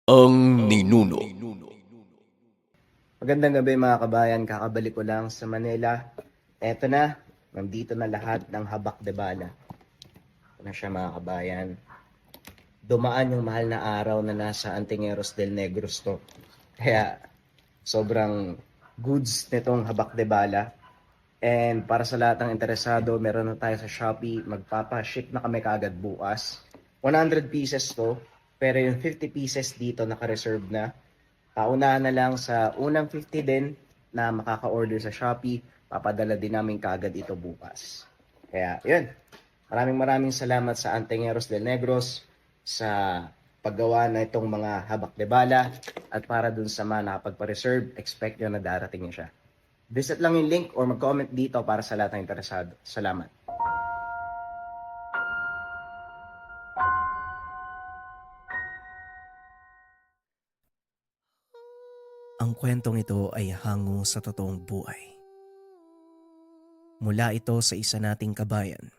Ang ninuno. Magandang gabi mga kabayan, kakabalik ko lang sa Manila. Eto na, nandito na lahat ng habak de bala. Ito na siya mga kabayan. Dumaan yung mahal na araw na nasa Antingeros del Negros to. Kaya sobrang goods nitong habak de bala. And para sa lahat ng interesado, meron na tayo sa Shopee. Magpapa-ship na kami kaagad bukas. 100 pieces to, pero yung 50 pieces dito naka-reserve na. Paunahan na lang sa unang 50 din na makaka-order sa Shopee, papadala din namin kaagad ito bukas. Kaya, yun. Maraming salamat sa Antengeros del Negros sa paggawa na itong mga habak de bala at para dun sa mga nakapagpa-reserve, expect nyo na darating niya siya. Visit lang yung link or mag-comment dito para sa lahat ng interesado. Salamat. Ang kwentong ito ay hango sa totoong buhay. Mula ito sa isa nating kabayan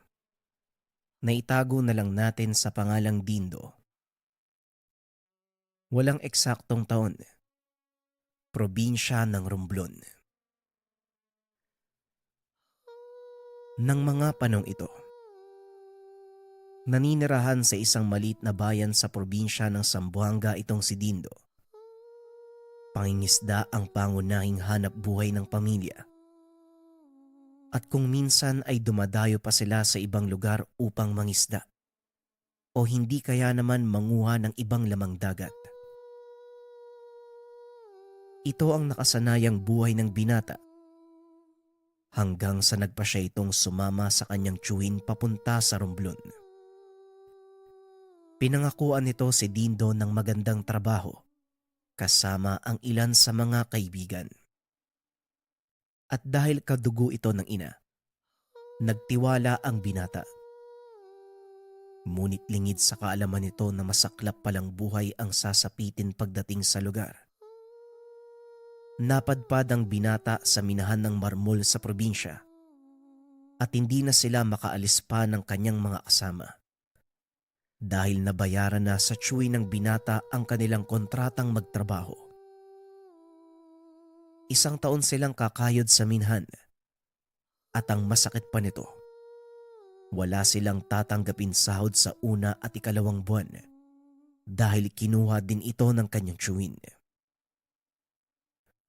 na itago na lang natin sa pangalang Dindo. Walang eksaktong taon, probinsya ng Romblon. Nang mga panong ito, naninirahan sa isang maliit na bayan sa probinsya ng Zamboanga itong si Dindo. Pangingisda ang pangunahing hanap buhay ng pamilya. At kung minsan ay dumadayo pa sila sa ibang lugar upang mangisda o hindi kaya naman manguha ng ibang lamang dagat. Ito ang nakasanayang buhay ng binata hanggang sa nagpa siya itong sumama sa kanyang tiyuhin papunta sa Romblon. Pinangakuan nito si Dindo ng magandang trabaho kasama ang ilan sa mga kaibigan. At dahil kadugo ito ng ina, nagtiwala ang binata. Ngunit lingid sa kaalaman nito na masaklap palang buhay ang sasapitin pagdating sa lugar. Napadpad ang binata sa minahan ng marmol sa probinsya at hindi na sila makaalis pa ng kanyang mga kasama. Dahil nabayaran na sa tiyuhin ng binata ang kanilang kontratang magtrabaho. Isang taon silang kakayod sa minhan at ang masakit pa nito, wala silang tatanggapin sahod sa una at ikalawang buwan dahil kinuha din ito ng kanyang tiyuhin.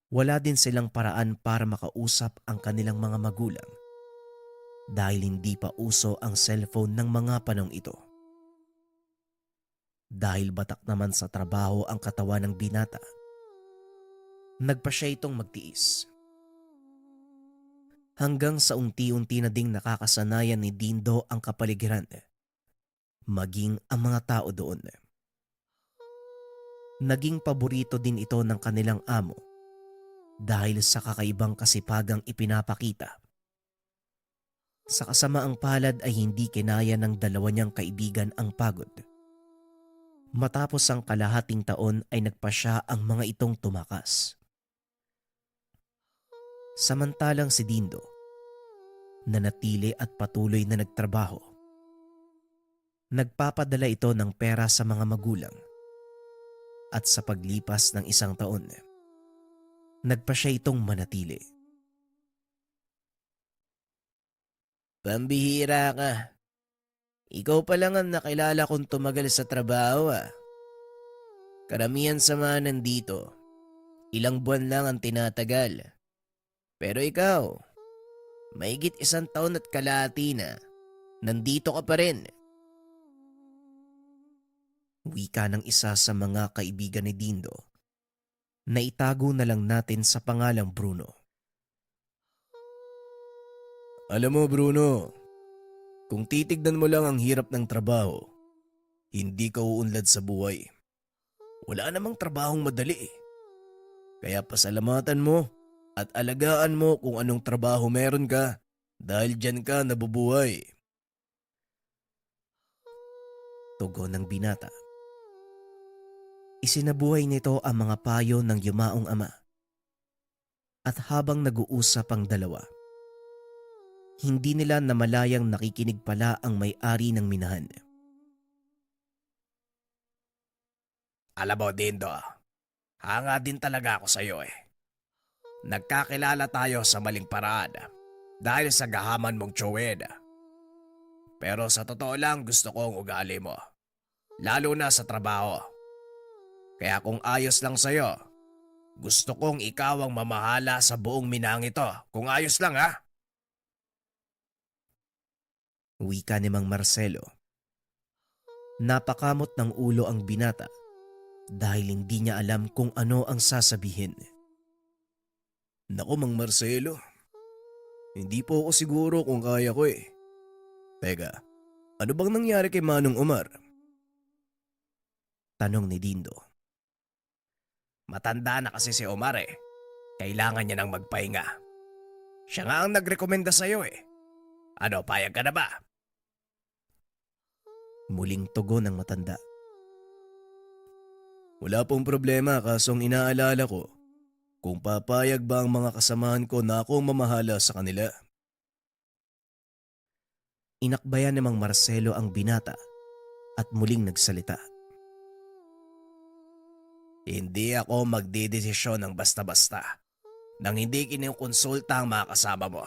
Wala din silang paraan para makausap ang kanilang mga magulang dahil hindi pa uso ang cellphone ng mga panong ito. Dahil batak naman sa trabaho ang katawan ng binata, nagpa siya itong magtiis. Hanggang sa unti-unti na ding nakakasanayan ni Dindo ang kapaligiran, maging ang mga tao doon. Naging paborito din ito ng kanilang amo dahil sa kakaibang kasipagang ipinapakita. Sa kasamaang palad ay hindi kinaya ng dalawa niyang kaibigan ang pagod. Matapos ang kalahating taon ay nagpa siya ang mga itong tumakas. Samantalang si Dindo, nanatili at patuloy na nagtrabaho. Nagpapadala ito ng pera sa mga magulang. At sa paglipas ng isang taon, nagpa siya itong manatili. Pambihira ka. Ikaw pa lang ang nakilala kong tumagal sa trabaho ah. Karamihan sa mga nandito, ilang buwan lang ang tinatagal. Pero ikaw, mahigit isang taon at kalahati na, nandito ka pa rin. Wika ng isa sa mga kaibigan ni Dindo na itago na lang natin sa pangalang Bruno. Alam mo Bruno, kung titignan mo lang ang hirap ng trabaho, hindi ka uunlad sa buhay. Wala namang trabahong madali eh. Kaya pasalamatan mo at alagaan mo kung anong trabaho meron ka dahil dyan ka nabubuhay. Tugon ng binata. Isinabuhay nito ang mga payo ng yumaong ama. At habang nag-uusap ang dalawa, hindi nila namalayang nakikinig pala ang may-ari ng minahan. Alam mo, Dindo, hanga din talaga ako sa'yo eh. Nagkakilala tayo sa maling paraan dahil sa gahaman mong tsuwid. Pero sa totoo lang gusto ko ang ugali mo, lalo na sa trabaho. Kaya kung ayos lang sa'yo, gusto kong ikaw ang mamahala sa buong Minang ito. Kung ayos lang ha? Wika ni Mang Marcelo. Napakamot ng ulo ang binata dahil hindi niya alam kung ano ang sasabihin. Naku, Mang Marcelo, hindi po ako siguro kung kaya ko eh. Teka, ano bang nangyari kay Manong Omar? Tanong ni Dindo. Matanda na kasi si Omar eh. Kailangan niya nang magpahinga. Siya nga ang nagrekomenda sa'yo eh. Ano, payag ka na ba? Muling tugon ng matanda. Wala pong problema kasong inaalala ko kung papayag ba ang mga kasamahan ko na akong mamahala sa kanila. Inakbayan ni Mang Marcelo ang binata at muling nagsalita. Hindi ako magdedesisyon ng basta-basta nang hindi kinukonsulta ang mga kasama mo.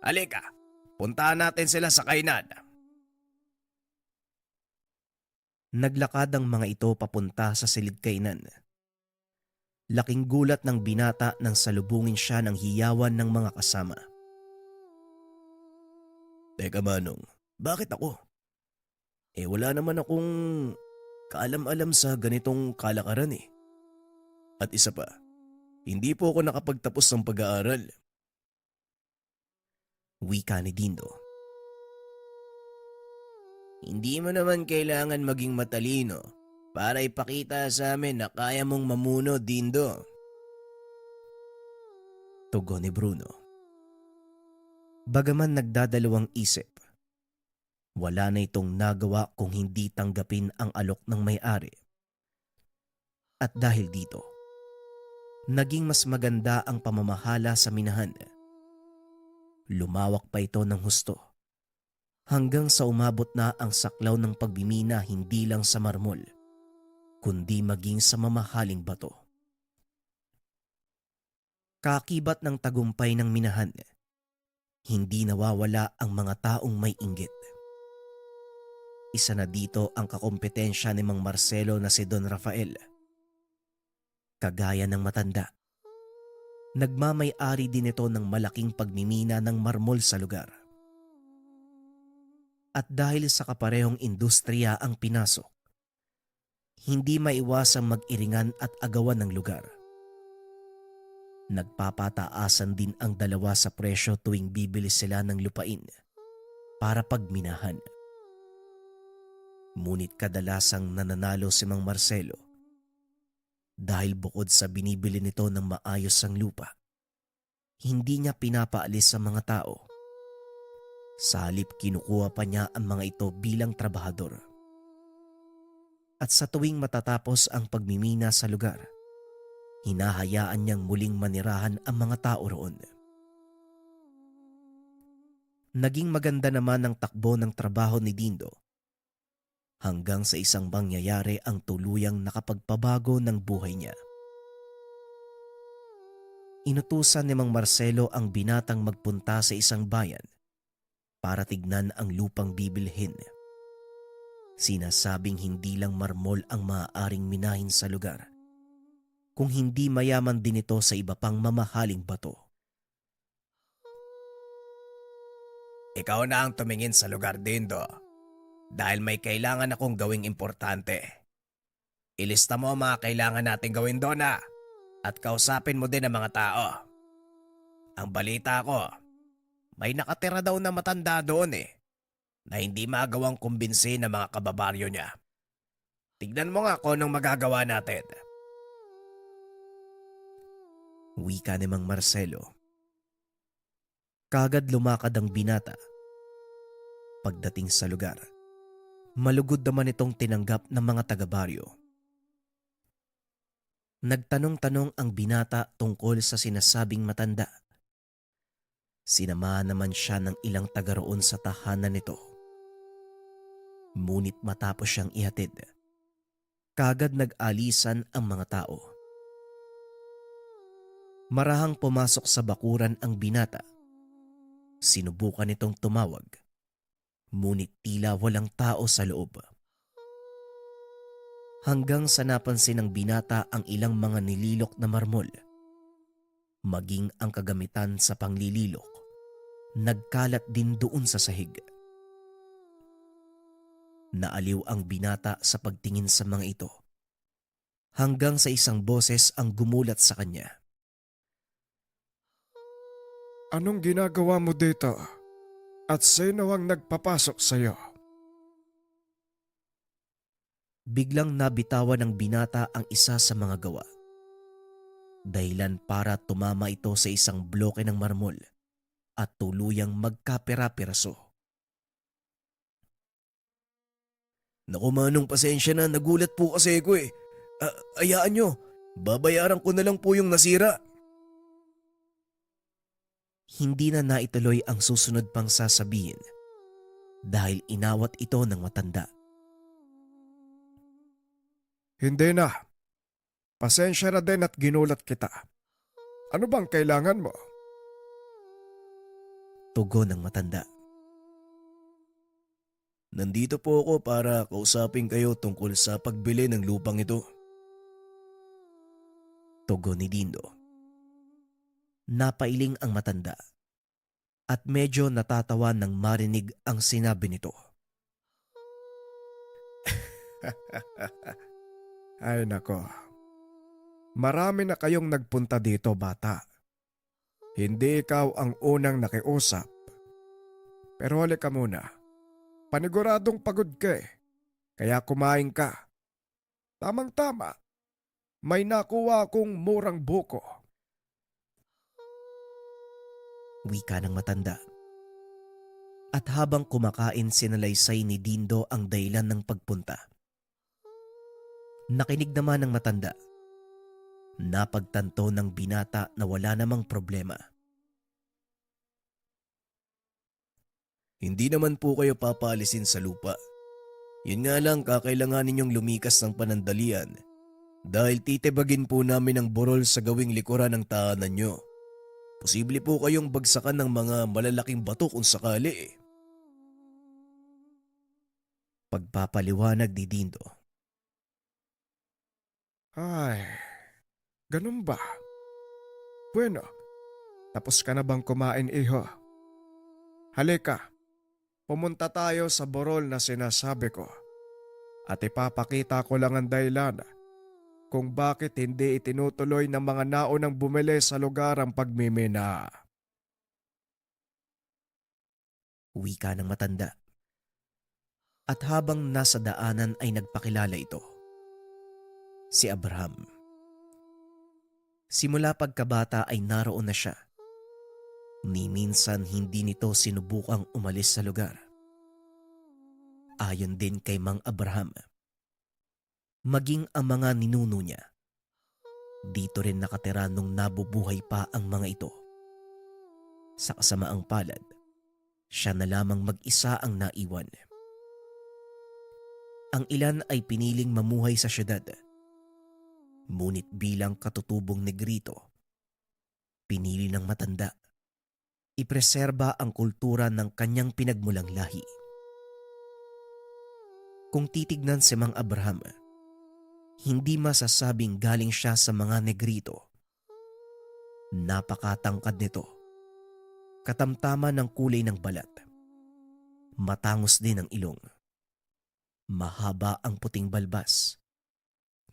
Halika, puntahan natin sila sa kainan. Naglakad ang mga ito papunta sa silid kainan. Laking gulat ng binata nang salubungin siya ng hiyawan ng mga kasama. Teka Manong, bakit ako? Wala naman akong kaalam-alam sa ganitong kalakaran eh. At isa pa, hindi po ako nakapagtapos ng pag-aaral. Wika ni Dindo. Hindi mo naman kailangan maging matalino para ipakita sa amin na kaya mong mamuno, Dindo. Tugon ni Bruno. Bagaman nagdadalawang isip, wala na itong nagawa kung hindi tanggapin ang alok ng may-ari. At dahil dito, naging mas maganda ang pamamahala sa minahan. Lumawak pa ito ng husto hanggang sa umabot na ang saklaw ng pagmimina hindi lang sa marmol, kundi maging sa mamahaling bato. Kakibat ng tagumpay ng minahan, hindi nawawala ang mga taong may inggit. Isa na dito ang kakompetensya ni Mang Marcelo na si Don Rafael. Kagaya ng matanda, nagmamay-ari din ito ng malaking pagmimina ng marmol sa lugar. At dahil sa kaparehong industriya ang pinasok, hindi maiwasang mag-iringan at agawan ng lugar. Nagpapataasan din ang dalawa sa presyo tuwing bibili sila ng lupain para pagminahan. Ngunit kadalasang nananalo si Mang Marcelo dahil bukod sa binibili nito ng maayos ang lupa, hindi niya pinapaalis sa mga tao. Sa halip kinukuha pa niya ang mga ito bilang trabahador. At sa tuwing matatapos ang pagmimina sa lugar, hinahayaan niyang muling manirahan ang mga tao roon. Naging maganda naman ang takbo ng trabaho ni Dindo hanggang sa isang pangyayari ang tuluyang nakapagpabago ng buhay niya. Inutusan ni Mang Marcelo ang binatang magpunta sa isang bayan para tignan ang lupang bibilhin. Sinasabing hindi lang marmol ang maaaring minahin sa lugar, kung hindi mayaman din ito sa iba pang mamahaling bato. Ikaw na ang tumingin sa lugar, Dindo, dahil may kailangan akong gawing importante. Ilista mo ang mga kailangan natin gawin doon at kausapin mo din ang mga tao. Ang balita ko, may nakatira daw na matanda doon na hindi magawang kumbinsi ng mga kababaryo niya. Tignan mo nga kung anong magagawa natin. Wika ni Mang Marcelo. Kagad lumakad ang binata. Pagdating sa lugar, malugod naman itong tinanggap ng mga taga-baryo. Nagtanong-tanong ang binata tungkol sa sinasabing matanda. Sinamahan naman siya ng ilang taga roon sa tahanan nito. Ngunit matapos siyang ihatid, Kagad nag-alisan ang mga tao. Marahang pumasok sa bakuran ang binata. Sinubukan nitong tumawag, ngunit tila walang tao sa loob. Hanggang sa napansin ng binata ang ilang mga nililok na marmol, maging ang kagamitan sa panglililok, nagkalat din doon sa sahig. Naaliw ang binata sa pagtingin sa mga ito, hanggang sa isang boses ang gumulat sa kanya. Anong ginagawa mo dito? At sino ang nagpapasok sa'yo? Biglang nabitawan ng binata ang isa sa mga gawa. Dahilan para tumama ito sa isang bloke ng marmol at tuluyang magkapera-peraso. Naku manong, pasensya na, nagulat po kasi ko eh. Ayaan nyo, babayaran ko na lang po yung nasira. Hindi na naituloy ang susunod pang sasabihin dahil inawat ito ng matanda. Hindi na. Pasensya na din at ginulat kita. Ano bang kailangan mo? Tugon ng matanda. Nandito po ako para kausapin kayo tungkol sa pagbili ng lupang ito. Tugon ni Dindo. Napailing ang matanda at medyo natatawa nang marinig ang sinabi nito. Ay nako. Marami na kayong nagpunta dito, bata. Hindi ikaw ang unang nakiusap. Pero halika muna. Paniguradong pagod ka eh. Kaya kumain ka. Tamang-tama. May nakuha akong murang buko. Wika ng matanda. At habang kumakain sinalaysay ni Dindo ang dahilan ng pagpunta. Nakinig naman ng matanda. Napagtanto ng binata na wala namang problema. Hindi naman po kayo papaalisin sa lupa. Yun nga lang, kakailangan ninyong lumikas ng panandalian dahil titibagin po namin ang burol sa gawing likuran ng tahanan nyo. Posible po kayong bagsakan ng mga malalaking bato kung sakali eh. Pagpapaliwanag ni Dindo. Ay, ganun ba? Bueno, tapos ka na bang kumain, iho? Halika, pumunta tayo sa burol na sinasabi ko at ipapakita ko lang ang dahilan kung bakit hindi itinutuloy ng mga naunang bumili sa lugar ang pagmimina. Wika ng matanda. At habang nasa daanan ay nagpakilala ito. Si Abraham. Simula pagkabata ay naroon na siya. Ni minsan hindi nito sinubukang umalis sa lugar. Ayon din kay Mang Abraham. Maging ang mga ninuno niya. Dito rin nakatira nung nabubuhay pa ang mga ito. Sa kasamaang palad, siya na lamang mag-isa ang naiwan. Ang ilan ay piniling mamuhay sa syudad. Ngunit bilang katutubong negrito, pinili ng matanda, ipreserba ang kultura ng kanyang pinagmulang lahi. Kung titignan si Mang Abraham, hindi masasabing galing siya sa mga negrito. Napakatangkad nito, katamtaman ng kulay ng balat, matangos din ang ilong, mahaba ang puting balbas,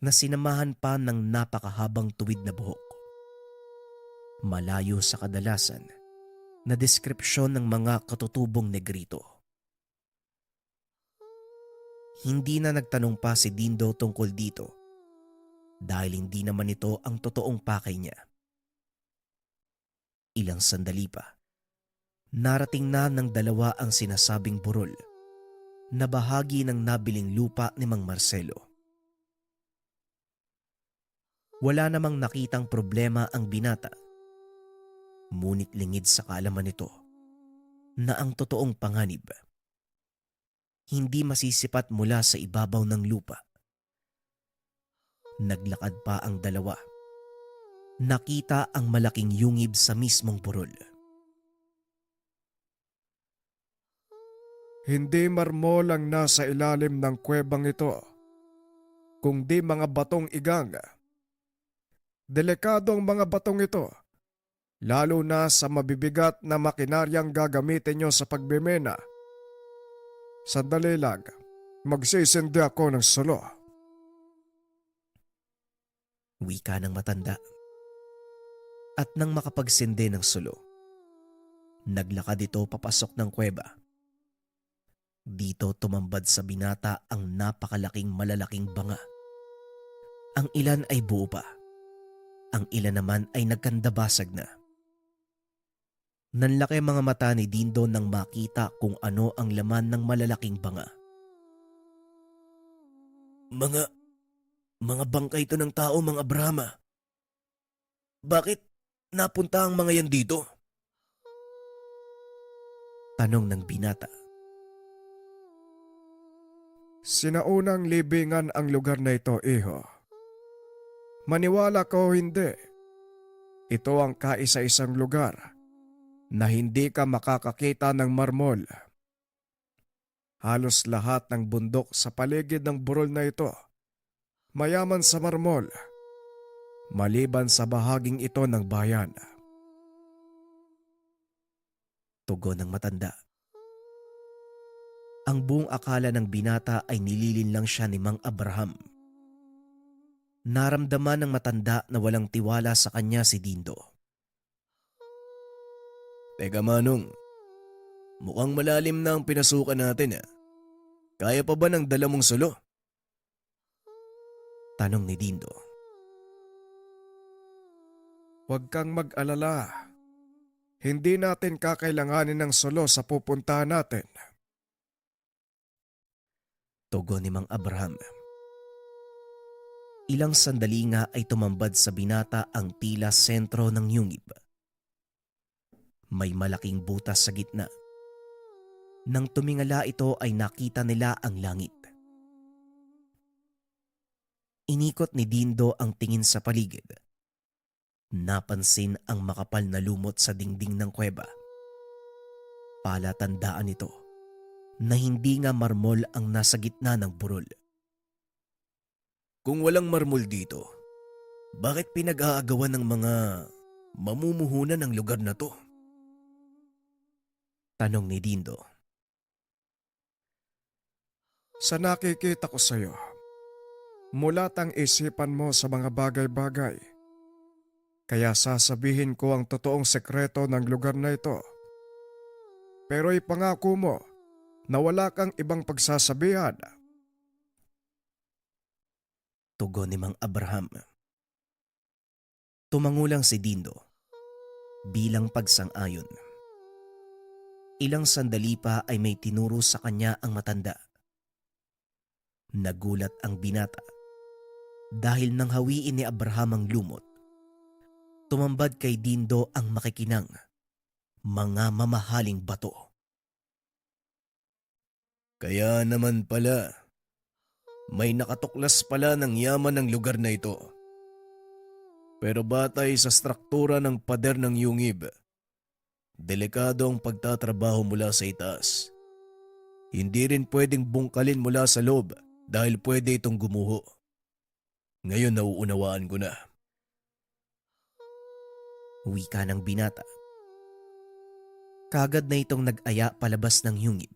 na sinamahan pa ng napakahabang tuwid na buhok. Malayo sa kadalasan na deskripsyon ng mga katutubong negrito. Hindi na nagtanong pa si Dindo tungkol dito dahil hindi naman ito ang totoong pakay niya. Ilang sandali pa, narating na ng dalawa ang sinasabing burol na bahagi ng nabiling lupa ni Mang Marcelo. Wala namang nakitang problema ang binata, ngunit lingid sa kaalaman nito na ang totoong panganib hindi masisipat mula sa ibabaw ng lupa, Naglakad pa ang dalawa. Nakita ang malaking yungib sa mismong burol. Hindi marmol ang nasa ilalim ng kuwebang ito, kundi mga batong igang. Delikado ang mga batong ito, lalo na sa mabibigat na makinaryang gagamitin nyo sa pagbimena. Sandali lang, magsisindi ako ng sulo. Wika ng matanda. At nang makapagsindi ng sulo, naglakad ito papasok ng kuweba. Dito tumambad sa binata ang napakalaking malalaking banga. Ang ilan ay buo pa. Ang ilan naman ay nagkandabasag na. Nanlaki mga mata ni Dindo nang makita kung ano ang laman ng malalaking banga. Mga bangkay ito ng tao, mga Brahma. Bakit napunta ang mga yan dito? Tanong ng binata. Sinaunang libingan ang lugar na ito, iho. Maniwala ko o hindi, ito ang kaisa-isang lugar na hindi ka makakakita ng marmol. Halos lahat ng bundok sa paligid ng burol na ito mayaman sa marmol, maliban sa bahaging ito ng bayan. Tugon ng matanda. Ang buong akala ng binata ay nililin lang siya ni Mang Abraham. Naramdaman ng matanda na walang tiwala sa kanya si Dindo. Teka Manong, mukhang malalim na ang pinasukan natin . Kaya pa ba ng dala mong sulo? Tanong ni Dindo. Huwag kang mag-alala. Hindi natin kakailanganin ng sulo sa pupuntahan natin. Tugon ni Mang Abraham. Ilang sandali nga ay tumambad sa binata ang tila sentro ng yungib. May malaking butas sa gitna. Nang tumingala ito ay nakita nila ang langit. Inikot ni Dindo ang tingin sa paligid. Napansin ang makapal na lumot sa dingding ng kuweba. Palatandaan ito na hindi nga marmol ang nasa gitna ng burol. Kung walang marmol dito, bakit pinag-aagawan ng mga mamumuhunan ng lugar na to? Tanong ni Dindo. Sa nakikita ko sa'yo, mulat ang isipan mo sa mga bagay-bagay. Kaya sasabihin ko ang totoong sekreto ng lugar na ito. Pero ipangako mo na wala kang ibang pagsasabihan. Tugon ni Mang Abraham. Tumangulang si Dindo bilang pagsang-ayon. Ilang sandali pa ay may tinuro sa kanya ang matanda. Nagulat ang binata dahil nang hawiin ni Abraham ang lumot. Tumambad kay Dindo ang makikinang mga mamahaling bato. Kaya naman pala, may nakatuklas pala ng yaman ng lugar na ito. Pero batay sa struktura ng pader ng yungib, delikado ang pagtatrabaho mula sa itaas. Hindi rin pwedeng bungkalin mula sa loob dahil pwede itong gumuho. Ngayon nauunawaan ko na. Wika ng binata. Kagad na itong nag-aya palabas ng yungib.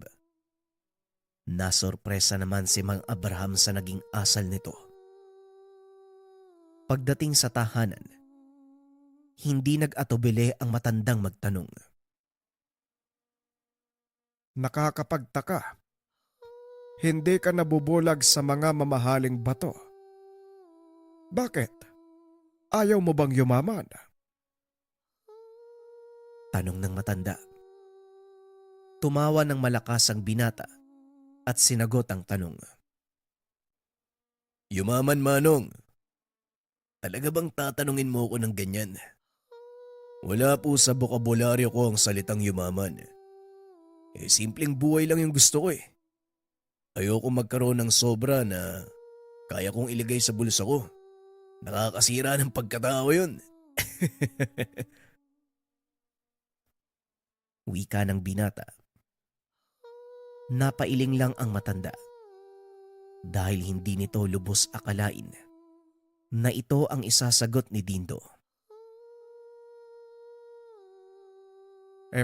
Nasorpresa naman si Mang Abraham sa naging asal nito. Pagdating sa tahanan, hindi nag-atubili ang matandang magtanong. Nakakapagtaka. Hindi ka nabubulag sa mga mamahaling bato. Bakit? Ayaw mo bang yumaman? Tanong ng matanda. Tumawa ng malakas ang binata at sinagot ang tanong. Yumaman, Manong. Talaga bang tatanungin mo ko ng ganyan? Wala po sa bokabularyo ko ang salitang yumaman. Simpleng buhay lang yung gusto ko . Ayoko magkaroon ng sobra na kaya kong ilagay sa bulsa ko. Nakakasira ng pagkatao yun. Wika ng binata. Napailing lang ang matanda dahil hindi nito lubos akalain na ito ang isasagot ni Dindo.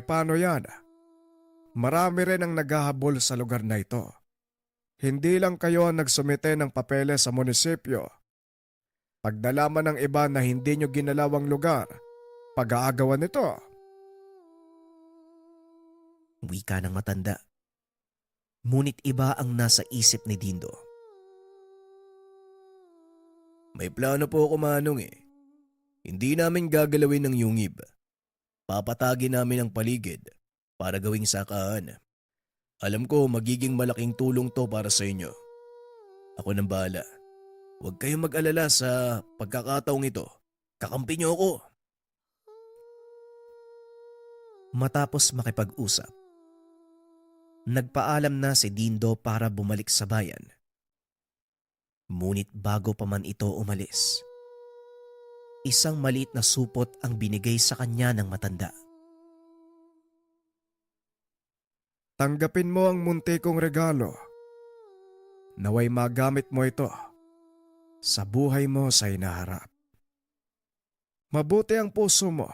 Paano yan? Marami rin ang naghahabol sa lugar na ito. Hindi lang kayo ang nagsumite ng papeles sa munisipyo. Pagdalaman ng iba na hindi nyo ginalawang lugar, pag-aagawan nito. Wika ng matanda. Ngunit iba ang nasa isip ni Dindo. May plano po ako, Manong eh. Hindi namin gagalawin ng yungib. Papatagin namin ang paligid para gawing sakahan. Alam ko magiging malaking tulong to para sa inyo. Ako nang bahala. Huwag kayong mag-alala sa pagkakataong ito. Kakampi niyo ako. Matapos makipag-usap, nagpaalam na si Dindo para bumalik sa bayan. Ngunit bago pa man ito umalis, isang maliit na supot ang binigay sa kanya ng matanda. Tanggapin mo ang munti kong regalo. Naway magamit mo ito sa buhay mo sa inaharap. Mabuti ang puso mo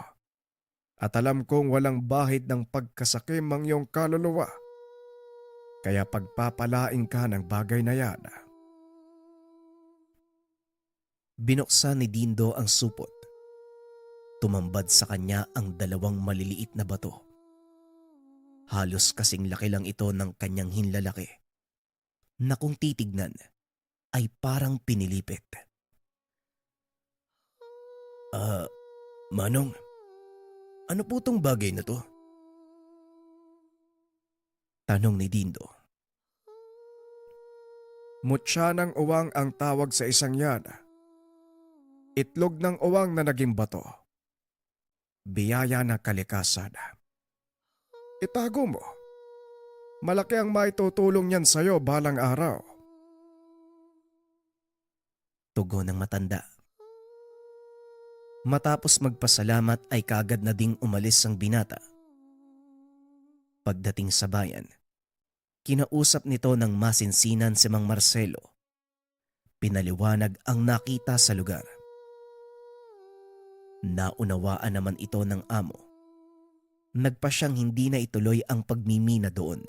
at alam kong walang bahid ng pagkasakim ang iyong kaluluwa. Kaya pagpapalain ka ng bagay na yan. Binuksan ni Dindo ang supot. Tumambad sa kanya ang dalawang maliliit na bato. Halos kasing laki lang ito ng kanyang hinlalaki na kung titignan ay parang pinilipit. Manong, ano po tong bagay na to? Tanong ni Dindo. Mutya ng uwang ang tawag sa isang yan. Itlog ng uwang na naging bato. Biyaya na kalikasan. Itago mo. Malaki ang maitutulong niyan sa'yo balang araw. Tugon ng matanda. Matapos magpasalamat ay kaagad na ding umalis ang binata. Pagdating sa bayan, kinausap nito ng masinsinan si Mang Marcelo. Pinaliwanag ang nakita sa lugar. Naunawaan naman ito ng amo. Nagpa siyang hindi na ituloy ang pagmimina doon.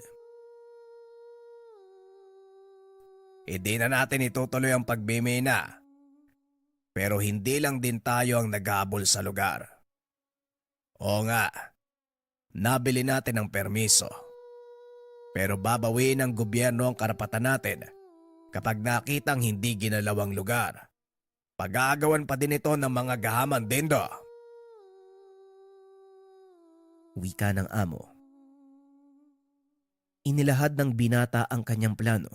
Hindi na natin itutuloy ang pagmimina. Pero hindi lang din tayo ang naghabol sa lugar. Oo nga, nabili natin ang permiso. Pero babawiin ng gobyerno ang karapatan natin kapag nakitang hindi ginalawang lugar. Pag-aagawan pa din ito ng mga gahaman, Dindo. Wika ng amo. Inilahad ng binata ang kanyang plano.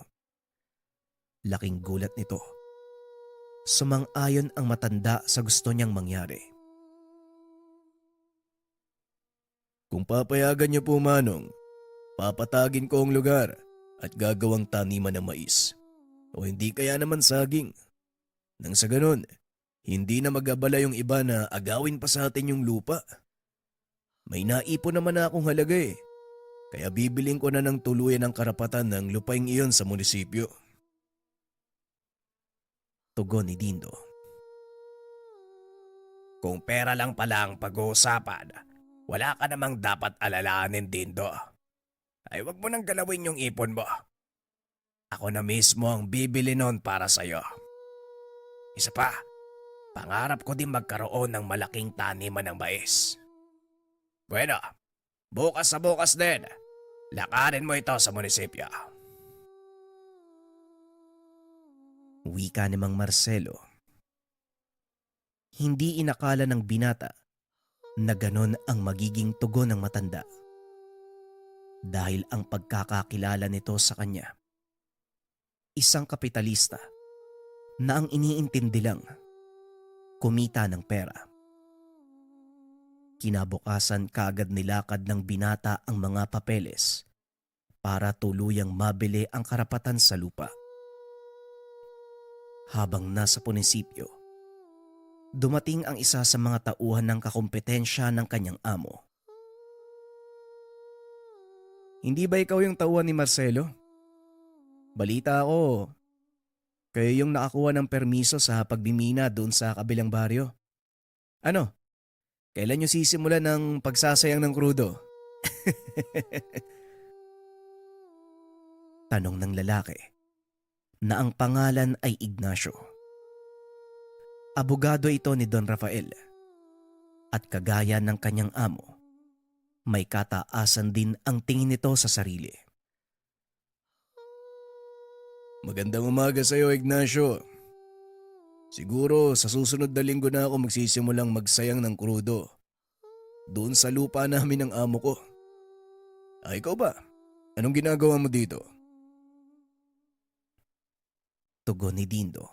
Laking gulat nito. Sumang-ayon ang matanda sa gusto niyang mangyari. Kung papayagan niyo po, Manong, papatagin ko ang lugar at gagawang taniman ng mais. O hindi kaya naman saging. Nang sa ganun, hindi na mag-abala yung iba na agawin pa sa atin yung lupa. May naipon naman na akong halaga eh. Kaya bibiling ko na ng tuluyan ang karapatan ng lupaing iyon sa munisipyo. Tugon ni Dindo. Kung pera lang pala ang pag-uusapan, wala ka namang dapat alalahanin, Dindo. Ay wag mo nang galawin yung ipon mo. Ako na mismo ang bibili nun para sa'yo. Isa pa, pangarap ko din magkaroon ng malaking taniman ng mais. Bueno, bukas sa bukas din, lakarin mo ito sa munisipyo. Wika ni Mang Marcelo. Hindi inakala ng binata na ganon ang magiging tugon ng matanda. Dahil ang pagkakakilala nito sa kanya, isang kapitalista na ang iniintindi lang, kumita ng pera. Kinabukasan kaagad nilakad ng binata ang mga papeles para tuluyang mabili ang karapatan sa lupa. Habang nasa munisipyo, dumating ang isa sa mga tauhan ng kakumpetensya ng kanyang amo. Hindi ba ikaw yung tauhan ni Marcelo? Balita ako, kayo yung nakakuha ng permiso sa pagbimina doon sa kabilang baryo. Ano? Kailan nyo sisimulan ng pagsasayang ng krudo? Tanong ng lalaki na ang pangalan ay Ignacio. Abogado ito ni Don Rafael at kagaya ng kanyang amo, may kataasan din ang tingin nito sa sarili. Magandang umaga sa iyo, Ignacio. Siguro sa susunod na linggo na ako magsisimulang magsayang ng krudo doon sa lupa namin ng amo ko. Ikaw ba? Anong ginagawa mo dito? Tugon ni Dindo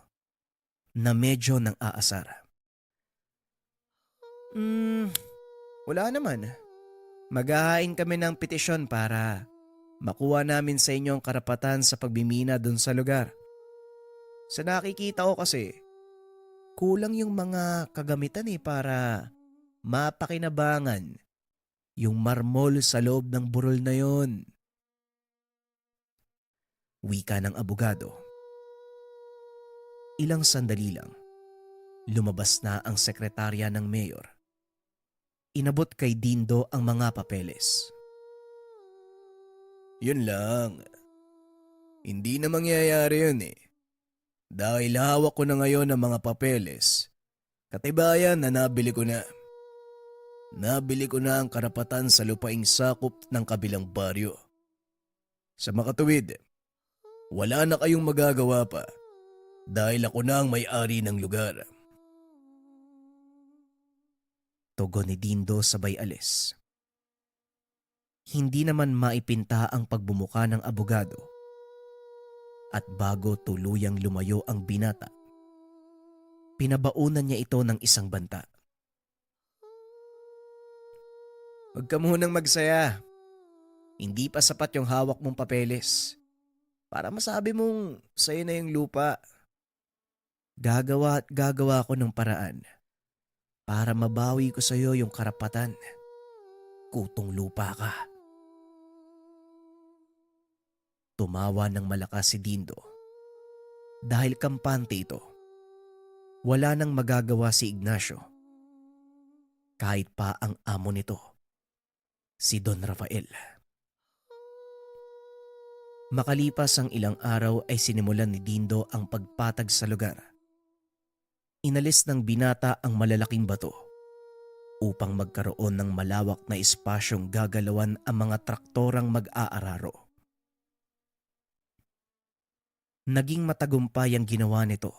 na medyo nang aasar. Wala naman. Maghahain kami ng petisyon para makuha namin sa inyo ang karapatan sa pagbimina doon sa lugar. Sa nakikita ko kasi, kulang yung mga kagamitan para mapakinabangan yung marmol sa loob ng burol na yon. Wika ng abogado. Ilang sandali lang, lumabas na ang sekretarya ng mayor. Inabot kay Dindo ang mga papeles. Yun lang. Hindi na mangyayari yun eh. Dahil hawak ko na ngayon ang mga papeles, katibayan na nabili ko na. Nabili ko na ang karapatan sa lupaing sakop ng kabilang baryo. Sa makatuwid, wala na kayong magagawa pa dahil ako na ang may-ari ng lugar. Tugon ni Dindo sabay alis. Hindi naman maipinta ang pagbumuka ng abogado. At bago tuluyang lumayo ang binata, pinabaunan niya ito ng isang banta. Huwag ka munang magsaya. Hindi pa sapat yung hawak mong papeles para masabi mong sa'yo na yung lupa. Gagawa at gagawa ko ng paraan para mabawi ko sa'yo yung karapatan. Kutong lupa ka. Tumawa ng malakas si Dindo. Dahil kampante ito, wala nang magagawa si Ignacio. Kahit pa ang amo nito, si Don Rafael. Makalipas ang ilang araw ay sinimulan ni Dindo ang pagpatag sa lugar. Inalis ng binata ang malalaking bato upang magkaroon ng malawak na espasyong gagalawan ang mga traktorang mag-aararo. Naging matagumpay ang ginawa nito.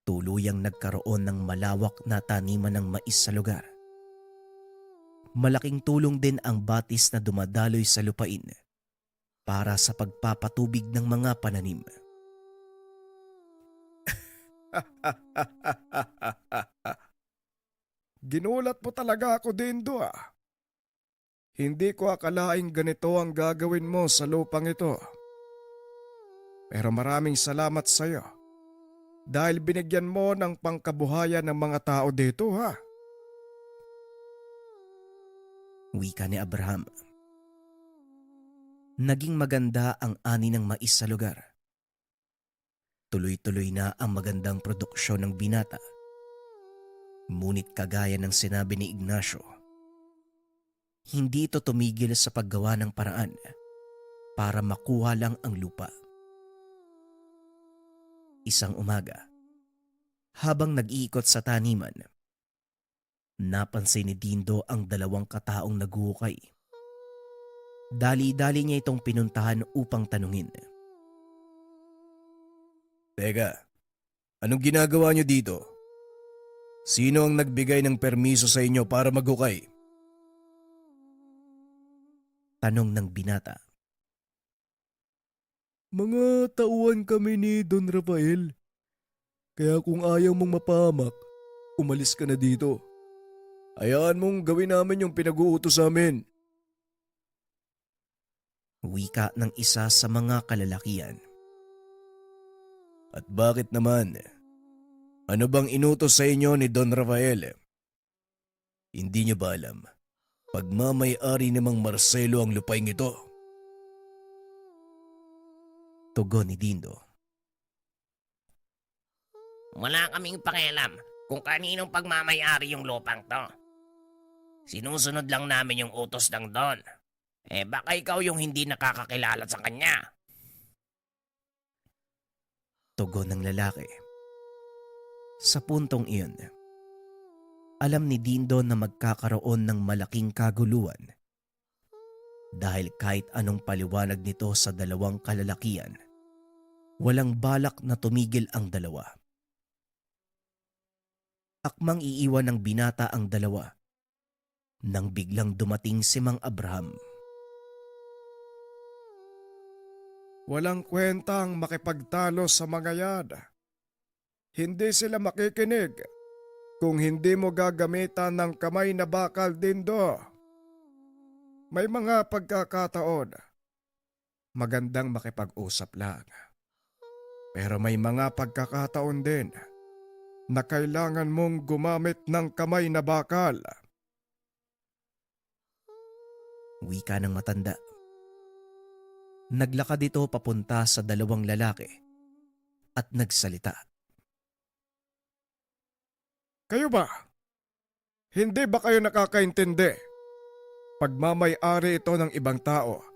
Tuluyang nagkaroon ng malawak na taniman ng mais sa lugar. Malaking tulong din ang batis na dumadaloy sa lupain para sa pagpapatubig ng mga pananim. Ginulat mo talaga ako, Dindo ah. Hindi ko akalaing ganito ang gagawin mo sa lupang ito. Pero maraming salamat sa iyo dahil binigyan mo ng pangkabuhayan ng mga tao dito ha. Wika ni Abraham. Naging maganda ang ani ng mais sa lugar. Tuloy-tuloy na ang magandang produksyon ng binata. Ngunit kagaya ng sinabi ni Ignacio, hindi ito tumigil sa paggawa ng paraan para makuha lang ang lupa. Isang umaga, habang nag-iikot sa taniman, napansin ni Dindo ang dalawang kataong naguhukay. Dali-dali niya itong pinuntahan upang tanungin. Teka, anong ginagawa niyo dito? Sino ang nagbigay ng permiso sa inyo para maghukay? Tanong ng binata. Mga tauhan kami ni Don Rafael. Kaya kung ayaw mong mapahamak, umalis ka na dito. Hayaan mong gawin namin yung pinag-uutos sa amin. Wika ng isa sa mga kalalakian. At bakit naman? Ano bang inutos sa inyo ni Don Rafael? Hindi niyo ba alam? Pagmamay-ari ni Mang Marcelo ang lupaing ito. Tugon ni Dindo. Wala kaming pakialam kung kaninong pagmamayari yung lupang to. Sinusunod lang namin yung utos ng Don. Baka ikaw yung hindi nakakakilala sa kanya. Tugon ng lalaki. Sa puntong iyon, alam ni Dindo na magkakaroon ng malaking kaguluhan dahil kahit anong paliwanag nito sa dalawang kalalakian, walang balak na tumigil ang dalawa. Akmang iiwan ng binata ang dalawa nang biglang dumating si Mang Abraham. Walang kwentang makipagtalo sa mga yan. Hindi sila makikinig kung hindi mo gagamitan ng kamay na bakal, Dindo. May mga pagkakataon, magandang makipag-usap lang. Pero may mga pagkakataon din na kailangan mong gumamit ng kamay na bakal. Wika ng matanda. Naglakad ito papunta sa dalawang lalaki at nagsalita. Kayo ba? Hindi ba kayo nakakaintindi? Pagmamay-ari ito ng ibang tao.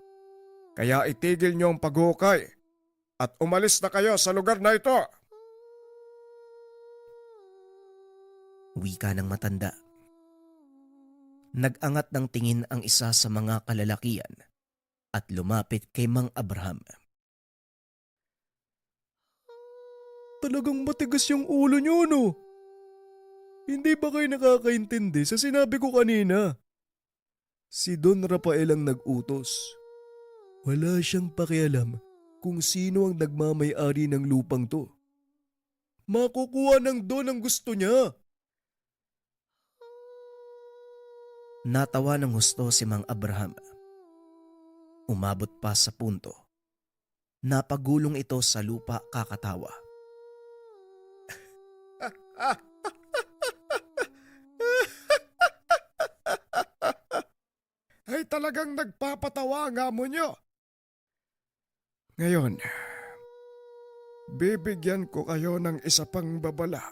Kaya itigil niyo ang paghukay at umalis na kayo sa lugar na ito. Wika ng matanda. Nag-angat ng tingin ang isa sa mga kalalakian at lumapit kay Mang Abraham. Talagang matigas yung ulo niyo, no? Hindi ba kayo nakakaintindi sa sinabi ko kanina? Si Don Rafael ang nag-utos. Wala siyang pakialam kung sino ang nagmamay-ari ng lupang to. Makukuha ng Don ang gusto niya. Natawa ng husto si Mang Abraham. Umabot pa sa punto. Napagulong ito sa lupa kakatawa. Ay talagang nagpapatawa ang amo niyo. Ngayon, bibigyan ko kayo ng isa pang babala.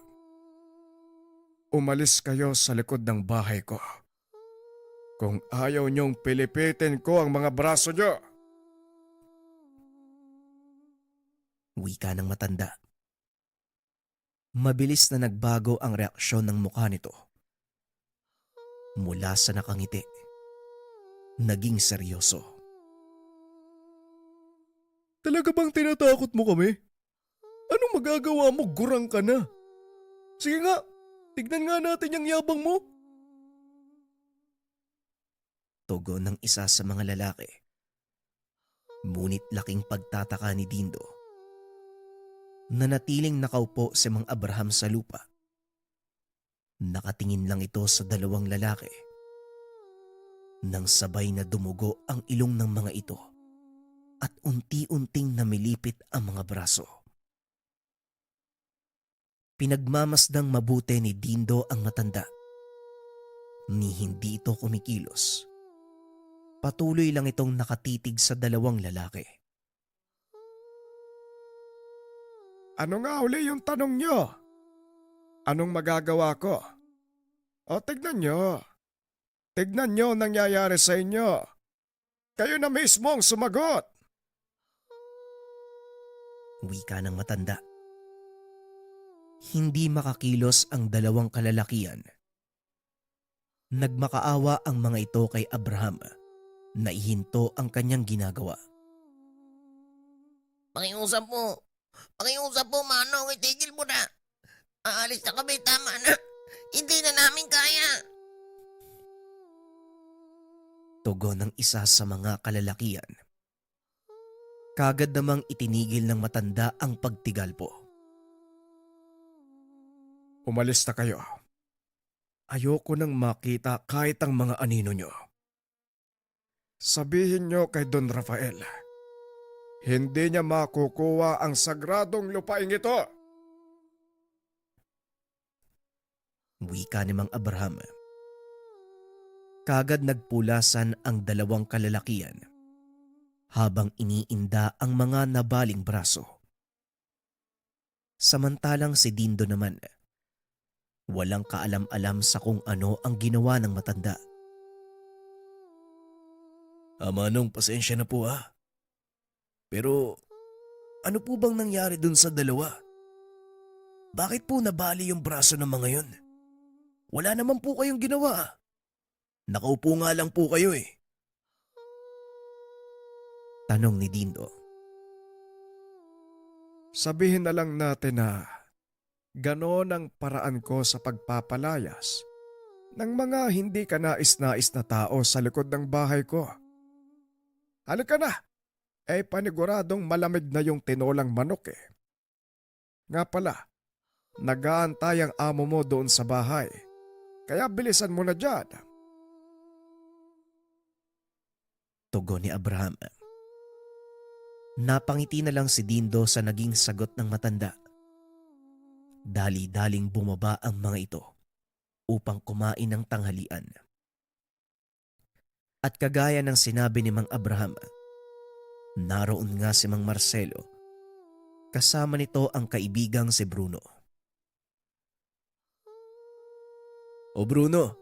Umalis kayo sa likod ng bahay ko. Kung ayaw niyong pilipitin ko ang mga braso niyo. Wika ng matanda. Mabilis na nagbago ang reaksyon ng mukha nito. Mula sa nakangiti, naging seryoso. Talaga bang tinatakot mo kami? Anong magagawa mo? Gurang ka na. Sige nga, tignan nga natin yung yabang mo. Tugon ng isa sa mga lalaki. Ngunit laking pagtataka ni Dindo. Nanatiling nakaupo si Mang Abraham sa lupa. Nakatingin lang ito sa dalawang lalaki. Nang sabay na dumugo ang ilong ng mga ito at unti-unting namilipit ang mga braso. Pinagmamasdang mabuti ni Dindo ang matanda. Ni hindi ito kumikilos. Patuloy lang itong nakatitig sa dalawang lalaki. Ano nga uli yung tanong niyo? Anong magagawa ko? O tignan niyo. Tignan niyo ang nangyayari sa inyo. Kayo na mismo ang sumagot. Wika ng matanda. Hindi makakilos ang dalawang kalalakian. Nagmakaawa ang mga ito kay Abraham na ihinto ang kanyang ginagawa. Pakiusap mo. Pakiusap mo, Manong. Itigil mo na. Aalis na kami. Tama na. Hindi na namin kaya. Tugon ng isa sa mga kalalakian. Kagad namang itinigil ng matanda ang pagtigalpo. Umalis na kayo. Ayoko nang makita kahit ang mga anino nyo. Sabihin nyo kay Don Rafael, hindi niya makukuha ang sagradong lupaing ito. Wika ni Mang Abraham. Kagad nagpulasan ang dalawang kalalakian habang iniinda ang mga nabaling braso. Samantalang si Dindo naman, walang kaalam-alam sa kung ano ang ginawa ng matanda. Manong, pasensya na po ha. Pero ano po bang nangyari dun sa dalawa? Bakit po nabali yung braso ng mga yun? Wala naman po kayong ginawa. Nakaupo nga lang po kayo eh. Tanong ni Dindo. Sabihin na lang natin na ganon ang paraan ko sa pagpapalayas ng mga hindi ka nais-nais na tao sa likod ng bahay ko. Halika na! Paniguradong malamig na yung tinolang manok eh. Nga pala, nag-aantay ang amo mo doon sa bahay. Kaya bilisan mo na dyan. Tugon ni Abraham. Napangiti na lang si Dindo sa naging sagot ng matanda. Dali-daling bumaba ang mga ito upang kumain ng tanghalian. At kagaya ng sinabi ni Mang Abraham, naroon nga si Mang Marcelo. Kasama nito ang kaibigang si Bruno. O Bruno,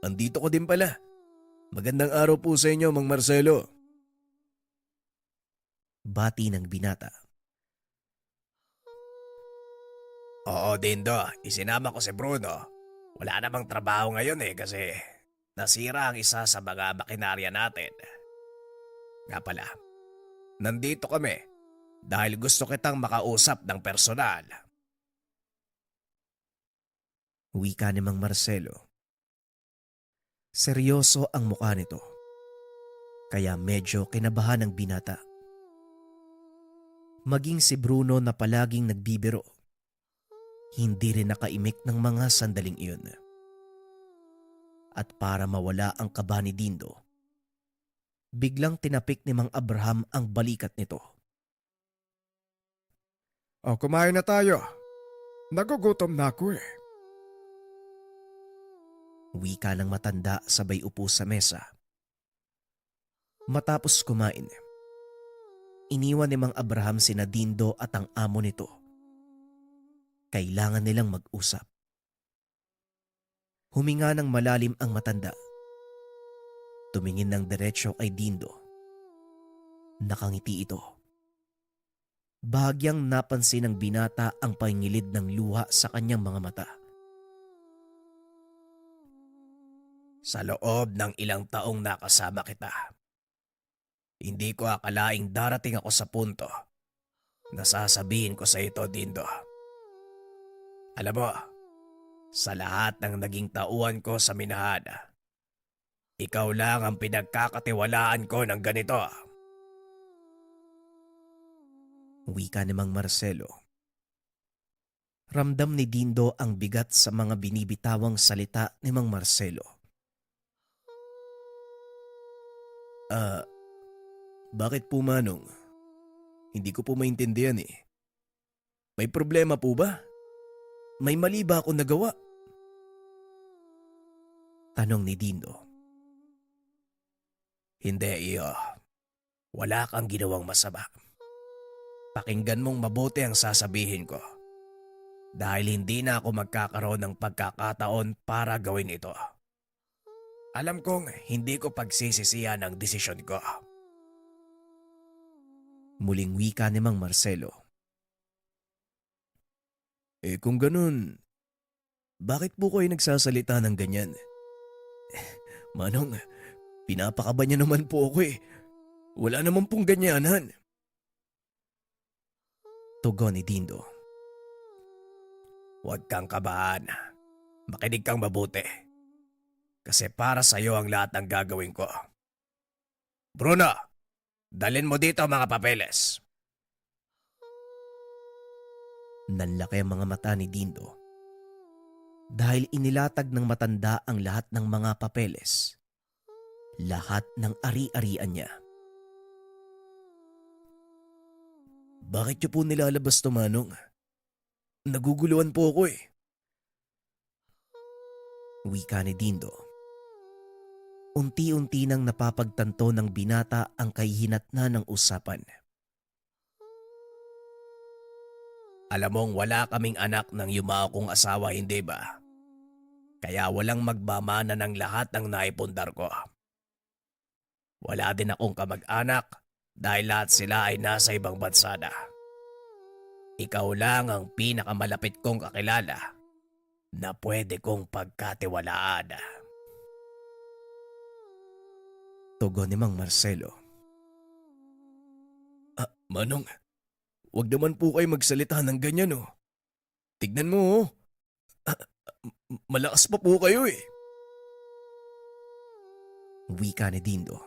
andito ko din pala. Magandang araw po sa inyo, Mang Marcelo. Bati ng binata. Oo, Dindo. Isinama ko si Bruno. Wala namang trabaho ngayon kasi nasira ang isa sa mga makinarya natin. Nga pala, nandito kami dahil gusto kitang makausap ng personal. Wika ni Mang Marcelo. Seryoso ang mukha nito, kaya medyo kinabahan ng binata. Maging si Bruno na palaging nagbibiro, hindi rin nakaimik ng mga sandaling iyon. At para mawala ang kaba ni Dindo, biglang tinapik ni Mang Abraham ang balikat nito. O kumain na tayo. Nagugutom na ako eh. Wika ng matanda sabay upo sa mesa. Matapos kumain, iniwan ni Mang Abraham sina Dindo at ang amo nito. Kailangan nilang mag-usap. Huminga ng malalim ang matanda. Tumingin ng diretsyo kay Dindo. Nakangiti ito. Bahagyang napansin ng binata ang pangingilid ng luha sa kanyang mga mata. Sa loob ng ilang taong nakasama kita, hindi ko akalaing darating ako sa punto na sasabihin ko sa ito, Dindo. Alam mo, sa lahat ng naging tauhan ko sa minahan, ikaw lang ang pinagkakatiwalaan ko ng ganito. Wika ni Mang Marcelo. Ramdam ni Dindo ang bigat sa mga binibitawang salita ni Mang Marcelo. Bakit po Manong? Hindi ko po maintindihan eh. May problema po ba? May mali ba akong nagawa? Tanong ni Dindo. Hindi, iyo. Wala kang ginawang masama. Pakinggan mong mabuti ang sasabihin ko. Dahil hindi na ako magkakaroon ng pagkakataon para gawin ito. Alam kong hindi ko pagsisisihan ang desisyon ko. Muling wika ni Mang Marcelo. Kung ganun, bakit po kayo nagsasalita ng ganyan? Manong, pinapakaba niya naman po ako eh. Wala naman pong ganyanan. Tugon ni Dindo. Huwag kang kabahan. Makinig kang mabuti. Kasi para sa iyo ang lahat ng gagawin ko. Bruno, dalhin mo dito ang mga papeles. Nanlaki ang mga mata ni Dindo dahil inilatag ng matanda ang lahat ng mga papeles. Lahat ng ari-arian niya. Bakit niyo po nilalabas to, Manong? Naguguluhan po ako eh. Wika ni Dindo. Unti-unti nang napapagtanto ng binata ang kahihinatnan ng usapan. Alam mong wala kaming anak ng yumao kong asawa, hindi ba? Kaya walang magmamana ng lahat ng naipundar ko. Wala din akong kamag-anak dahil lahat sila ay nasa ibang bansa na. Ikaw lang ang pinakamalapit kong kakilala na pwede kong pagkatiwalaan. Tugon ni Mang Marcelo. Manong, wag naman po kayo magsalita ng ganyan oh. Tignan mo oh. Malakas pa po kayo eh. Wika ni Dindo.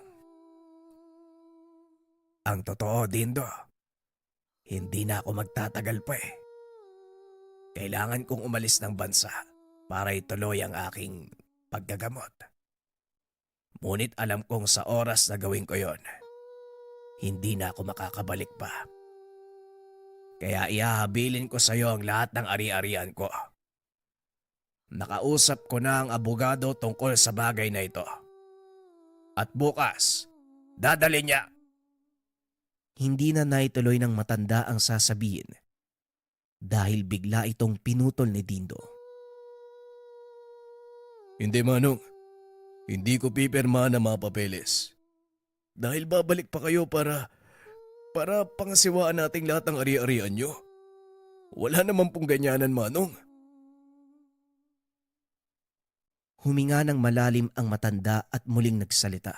Ang totoo, Dindo, hindi na ako magtatagal pa eh. Kailangan kong umalis ng bansa para ituloy ang aking paggagamot. Ngunit alam kong sa oras na gawin ko yon, hindi na ako makakabalik pa. Kaya ihahabilin ko sa iyo ang lahat ng ari-arian ko. Nakausap ko na ang abogado tungkol sa bagay na ito. At bukas, dadalhin niya. Hindi na naituloy ng matanda ang sasabihin dahil bigla itong pinutol ni Dindo. Hindi Manong, hindi ko pipirma na mga papeles. Dahil babalik pa kayo para pangasiwaan nating lahat ng ari-arian nyo. Wala naman pong ganyanan, Manong. Huminga ng malalim ang matanda at muling nagsalita.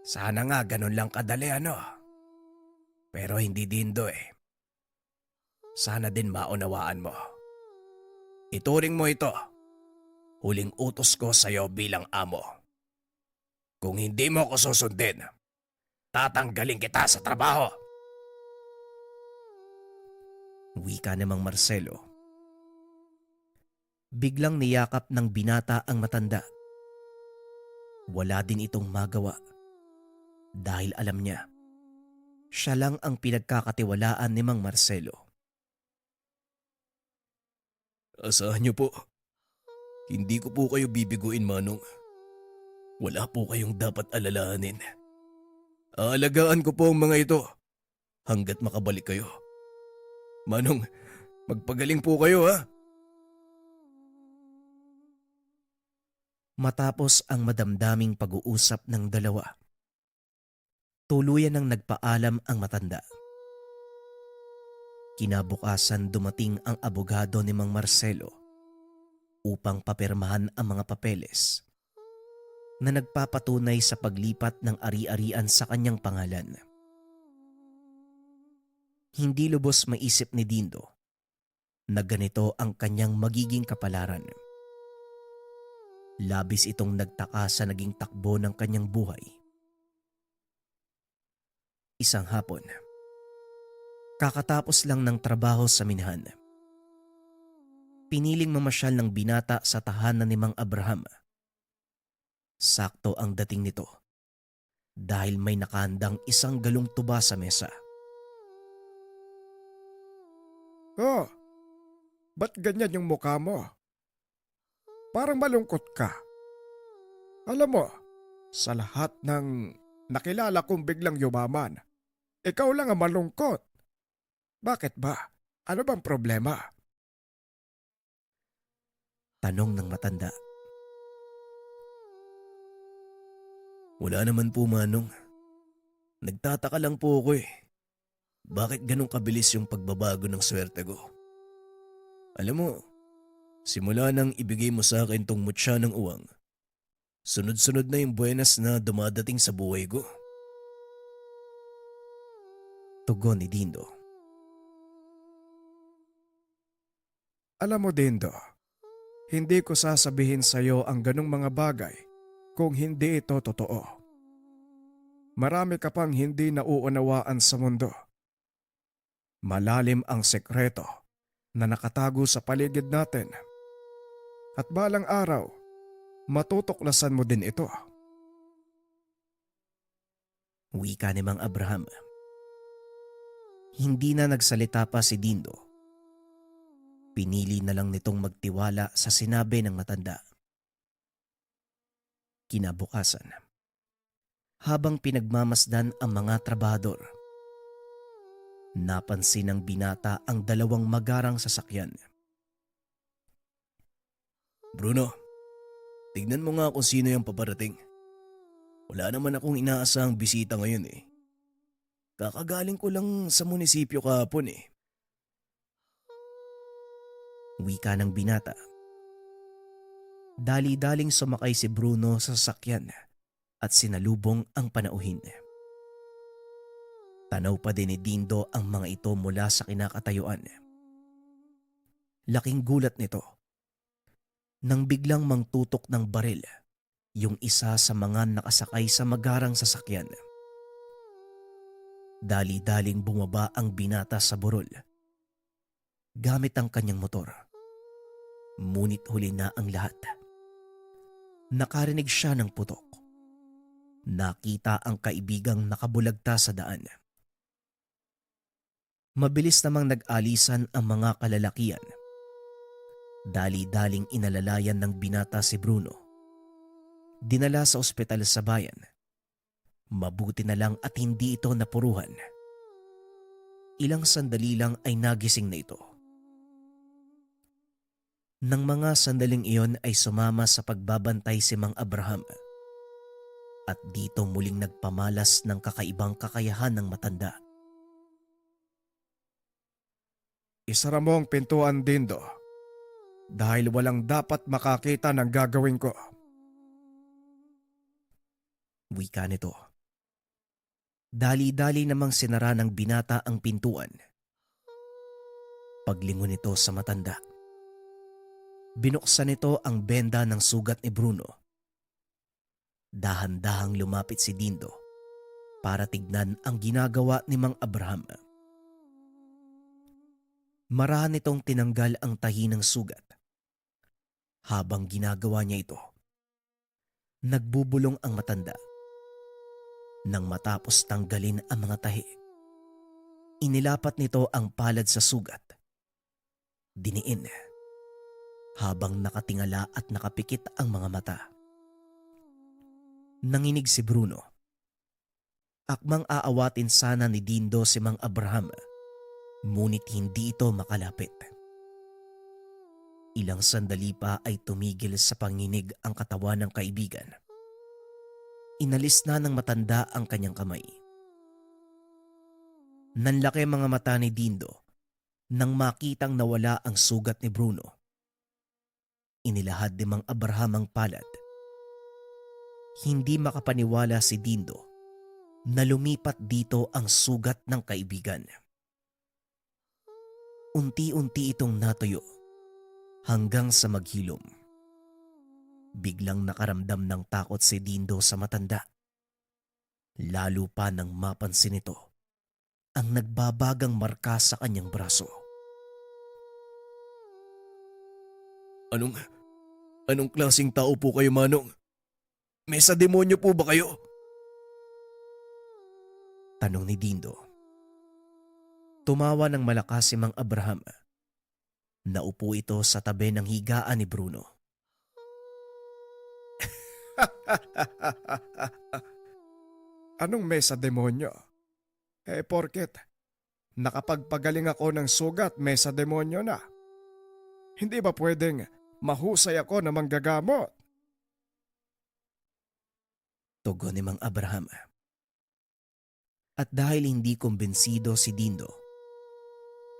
Sana nga ganun lang kadali ano. Pero hindi Dindo eh. Sana din maunawaan mo. Ituring mo ito. Huling utos ko sa iyo bilang amo. Kung hindi mo ko susundin, tatanggalin kita sa trabaho. Wika ni Mang Marcelo. Biglang niyakap ng binata ang matanda. Wala din itong magawa dahil alam niya siya lang ang pinagkakatiwalaan ni Mang Marcelo. Asahan niyo po. Hindi ko po kayo bibiguin, Manong. Wala po kayong dapat alalahanin. Aalagaan ko po ang mga ito hanggat makabalik kayo. Manong, magpagaling po kayo ha. Matapos ang madamdaming pag-uusap ng dalawa, tuluyan nang nagpaalam ang matanda. Kinabukasan dumating ang abogado ni Mang Marcelo upang papirmahan ang mga papeles na nagpapatunay sa paglipat ng ari-arian sa kanyang pangalan. Hindi lubos maisip ni Dindo na ganito ang kanyang magiging kapalaran. Labis itong nagtaka sa naging takbo ng kanyang buhay. Isang hapon, kakatapos lang ng trabaho sa minahan, piniling mamasyal ng binata sa tahanan ni Mang Abraham. Sakto ang dating nito dahil may nakahandang isang galong tuba sa mesa. Oh, ba't ganyan yung mukha mo? Parang malungkot ka. Alam mo, sa lahat ng nakilala kong biglang yumaman, ikaw lang ang malungkot. Bakit ba? Ano bang problema? Tanong ng matanda. Wala naman po, Manong. Nagtataka lang po ako eh. Bakit ganun kabilis yung pagbabago ng swerte ko? Alam mo, simula nang ibigay mo sa akin tong mutya ng uwang, sunod-sunod na yung buenas na dumadating sa buhay ko. Tugon ni Dindo. Alam mo, Dindo, hindi ko sasabihin sa'yo ang ganong mga bagay kung hindi ito totoo. Marami ka pang hindi nauunawaan sa mundo. Malalim ang sekreto na nakatago sa paligid natin. At balang araw, matutuklasan mo din ito. Wika ni Mang Abraham. Hindi na nagsalita pa si Dindo Pinili na lang nitong magtiwala sa sinabi ng matanda. Kinabukasan, habang pinagmamasdan ang mga trabahador, napansin ng binata ang dalawang magarang sasakyan. Bruno, tignan mo nga kung sino yung paparating. Wala naman akong inaasahang bisita ngayon eh. Kakagaling ko lang sa munisipyo kahapon eh. Wika ng binata. Dali-daling sumakay si Bruno sa sasakyan at sinalubong ang panauhin. Tanaw pa din ni Dindo ang mga ito mula sa kinakatayuan. Laking gulat nito nang biglang mangtutok ng baril yung isa sa mga nakasakay sa magarang sasakyan. Dali-daling bumaba ang binata sa burol gamit ang kanyang motor. Ngunit huli na ang lahat. Nakarinig siya ng putok. Nakita ang kaibigang nakabulagta sa daan. Mabilis namang nag-alisan ang mga kalalakian. Dali-daling inalalayan ng binata si Bruno. Dinala sa ospital sa bayan. Mabuti na lang at hindi ito napuruhan. Ilang sandali lang ay nagising na ito. Nang mga sandaling iyon ay sumama sa pagbabantay si Mang Abraham. At dito muling nagpamalas ng kakaibang kakayahan ng matanda. Isara mo ang pintuan, Dindo. Dahil walang dapat makakita ng gagawin ko. Wika nito. Dali-dali namang sinara ng binata ang pintuan. Paglingon nito sa matanda, binuksan nito ang benda ng sugat ni Bruno. Dahan-dahang lumapit si Dindo para tignan ang ginagawa ni Mang Abraham. Marahan nitong tinanggal ang tahi ng sugat. Habang ginagawa niya ito, nagbubulong ang matanda. Nang matapos tanggalin ang mga tahi, inilapat nito ang palad sa sugat. Diniin habang nakatingala at nakapikit ang mga mata. Nanginig si Bruno. Akmang aawatin sana ni Dindo si Mang Abraham, ngunit hindi ito makalapit. Ilang sandali pa ay tumigil sa panginig ang katawan ng kaibigan. Inalis na ng matanda ang kanyang kamay. Nanlaki mga mata ni Dindo nang makitang nawala ang sugat ni Bruno. Inilahad ni Mang Abraham ang palad. Hindi makapaniwala si Dindo na lumipat dito ang sugat ng kaibigan. Unti-unti itong natuyo hanggang sa maghilom. Biglang nakaramdam ng takot si Dindo sa matanda. Lalo pa nang mapansin nito ang nagbabagang marka sa kanyang braso. Anong klaseng tao po kayo, Manong? May sa demonyo po ba kayo? Tanong ni Dindo. Tumawa ng malakas si Mang Abraham. Naupo ito sa tabi ng higaan ni Bruno. Anong mesa demonyo? Porket nakapagpagaling ako ng sugat, mesa demonyo na. Hindi ba pwedeng mahusay ako na manggagamot? Tugon ni Mang Abraham. At dahil hindi kumbensido si Dindo,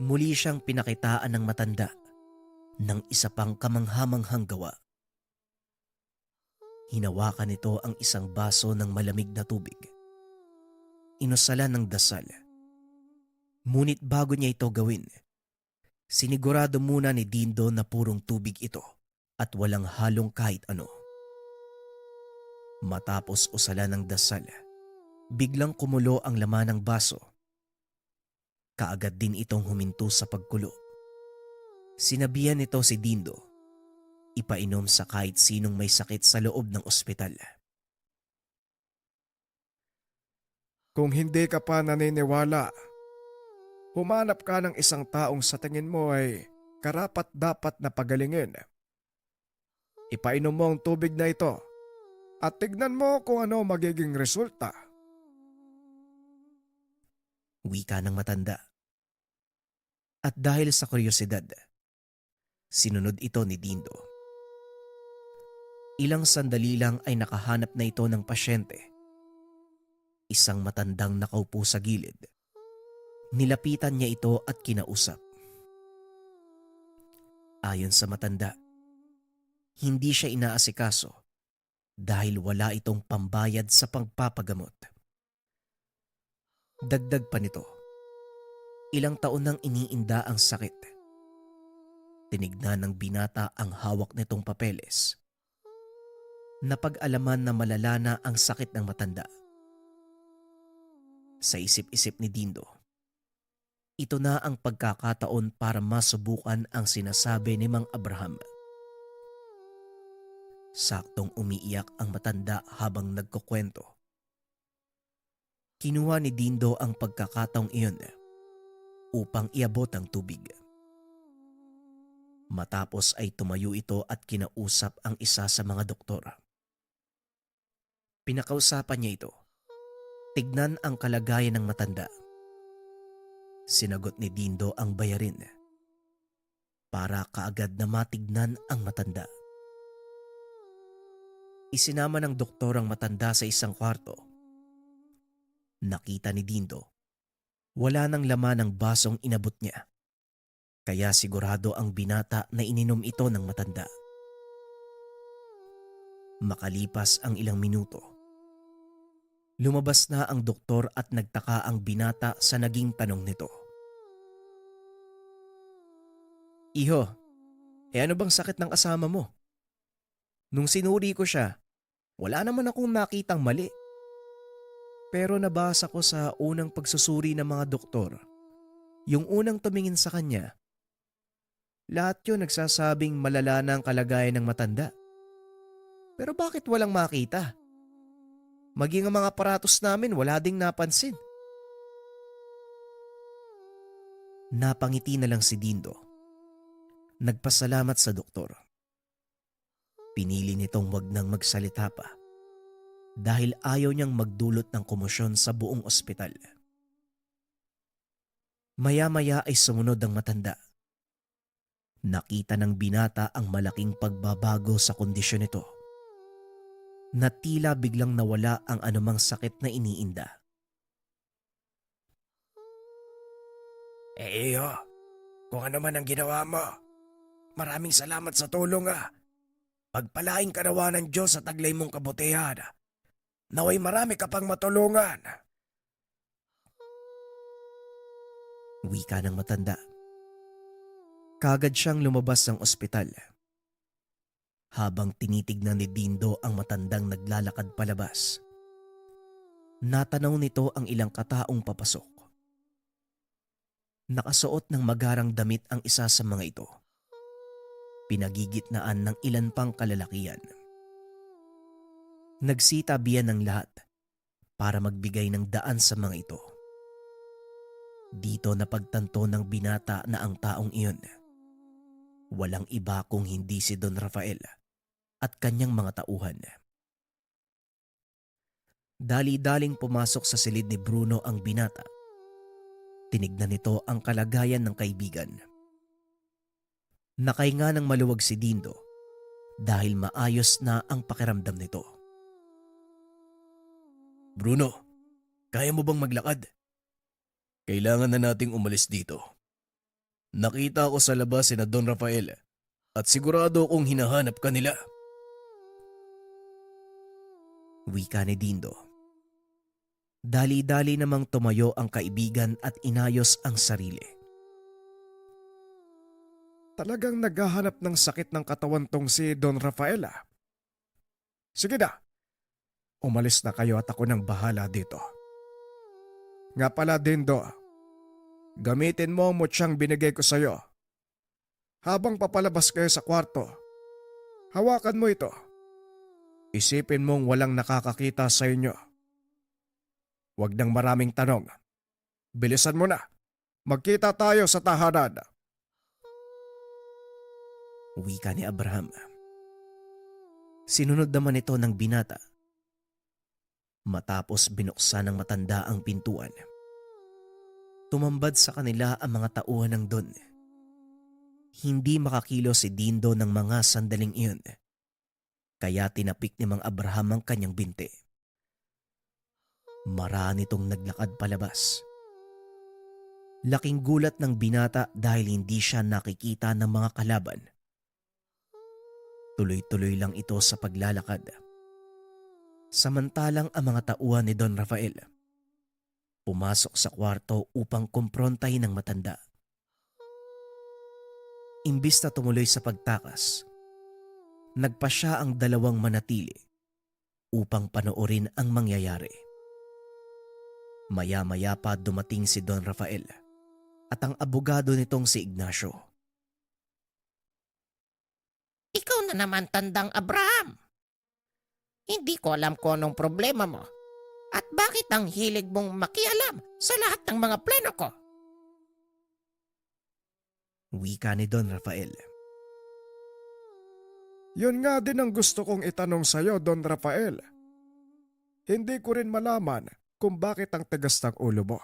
muli siyang pinakitaan ng matanda ng isa pang kamanghamanghang gawa. Hinawakan nito ang isang baso ng malamig na tubig. Inusalan ng dasal. Ngunit bago niya ito gawin, sinigurado muna ni Dindo na purong tubig ito at walang halong kahit ano. Matapos usalan ng dasal, biglang kumulo ang laman ng baso. Kaagad din itong huminto sa pagkulo. Sinabihan nito si Dindo, ipainom sa kahit sinong may sakit sa loob ng ospital. Kung hindi ka pa naniniwala, humanap ka ng isang taong sa tingin mo ay karapat-dapat na pagalingin. Ipainom mo ang tubig na ito at tignan mo kung ano magiging resulta. Wika ng matanda. At dahil sa kuryosidad, sinunod ito ni Dindo. Ilang sandali lang ay nakahanap na ito ng pasyente. Isang matandang nakaupo sa gilid. Nilapitan niya ito at kinausap. Ayon sa matanda, hindi siya inaasikaso dahil wala itong pambayad sa pagpapagamot. Dagdag pa nito, ilang taon nang iniinda ang sakit. Tinignan ng binata ang hawak nitong papeles. Napag-alaman na malala na ang sakit ng matanda. Sa isip-isip ni Dindo, ito na ang pagkakataon para masubukan ang sinasabi ni Mang Abraham. Saktong umiiyak ang matanda habang nagkukwento. Kinuha ni Dindo ang pagkakataong iyon upang iabot ang tubig. Matapos ay tumayo ito at kinausap ang isa sa mga doktor. Pinakausapan niya ito. Tignan ang kalagayan ng matanda. Sinagot ni Dindo ang bayarin para kaagad na matignan ang matanda. Isinama ng doktor ang matanda sa isang kwarto. Nakita ni Dindo, wala nang laman ang basong inabot niya. Kaya sigurado ang binata na ininom ito ng matanda. Makalipas ang ilang minuto, lumabas na ang doktor at nagtaka ang binata sa naging tanong nito. Iho, ano bang sakit ng kasama mo? Nung sinuri ko siya, wala naman akong nakitang mali. Pero nabasa ko sa unang pagsusuri ng mga doktor, yung unang tumingin sa kanya, lahat yun nagsasabing malala na ang kalagayan ng matanda. Pero bakit walang makita? Maging ang mga aparatos namin wala ding napansin. Napangiti na lang si Dindo. Nagpasalamat sa doktor. Pinili nitong wag nang magsalita pa dahil ayaw niyang magdulot ng komosyon sa buong ospital. Maya-maya ay sumunod ang matanda. Nakita ng binata ang malaking pagbabago sa kondisyon nito. Na tila biglang nawala ang anumang sakit na iniinda. Iyo, kung ano man ang ginawa mo, maraming salamat sa tulong Pagpalain ka nawa ng Diyos sa taglay mong kabutihan. Naway marami ka pang matulungan. Wika ng matanda. Kagad siyang lumabas ng ospital. Habang tinitignan ni Dindo ang matandang naglalakad palabas, natanaw nito ang ilang kataong papasok. Nakasuot ng magarang damit ang isa sa mga ito. Pinagigitnaan ng ilan pang kalalakian. Nagsitabihan ng lahat para magbigay ng daan sa mga ito. Dito napagtanto ng binata na ang taong iyon walang iba kung hindi si Don Rafael at kanyang mga tauhan. Dali-daling pumasok sa silid ni Bruno ang binata. Tinignan nito ang kalagayan ng kaibigan. Nakahinga ng maluwag si Dindo dahil maayos na ang pakiramdam nito. Bruno, kaya mo bang maglakad? Kailangan na nating umalis dito. Nakita ko sa labas sina Don Rafael at sigurado kong hinahanap ka nila. Wika ni Dindo. Dali-dali namang tumayo ang kaibigan at inayos ang sarili. Talagang naghahanap ng sakit ng katawan tong si Don Rafael. Sige na, umalis na kayo at ako nang bahala dito. Nga pala Dindo, gamitin mo ang mutsang binigay ko sa'yo. Habang papalabas kayo sa kwarto, hawakan mo ito. Isipin mong walang nakakakita sa inyo. Huwag nang maraming tanong. Bilisan mo na. Magkita tayo sa tahanan. wika ni Abraham. Sinunod naman ito ng binata. Matapos binuksan ng matanda ang pintuan, tumambad sa kanila ang mga tauhan ng Don. Hindi makakilos si Dindo ng mga sandaling iyon, kaya tinapik ni Mang Abraham ang kanyang binti. Marami nitong naglakad palabas. Laking gulat ng binata dahil hindi siya nakikita ng mga kalaban. Tuloy-tuloy lang ito sa paglalakad. Samantalang ang mga tauhan ni Don Rafael pumasok sa kwarto upang kumprontahin ng matanda. Imbis na tumuloy sa pagtakas, nagpa siya ang dalawang manatili upang panoorin ang mangyayari. Maya-maya pa dumating si Don Rafael at ang abogado nitong si Ignacio. Ikaw na naman, Tandang Abraham. Hindi ko alam kung anong problema mo at bakit ang hilig mong makialam sa lahat ng mga plano ko. Wika ni Don Rafael. Yun nga din ang gusto kong itanong sa'yo, Don Rafael. Hindi ko rin malaman kung bakit ang tagas ng ulo mo.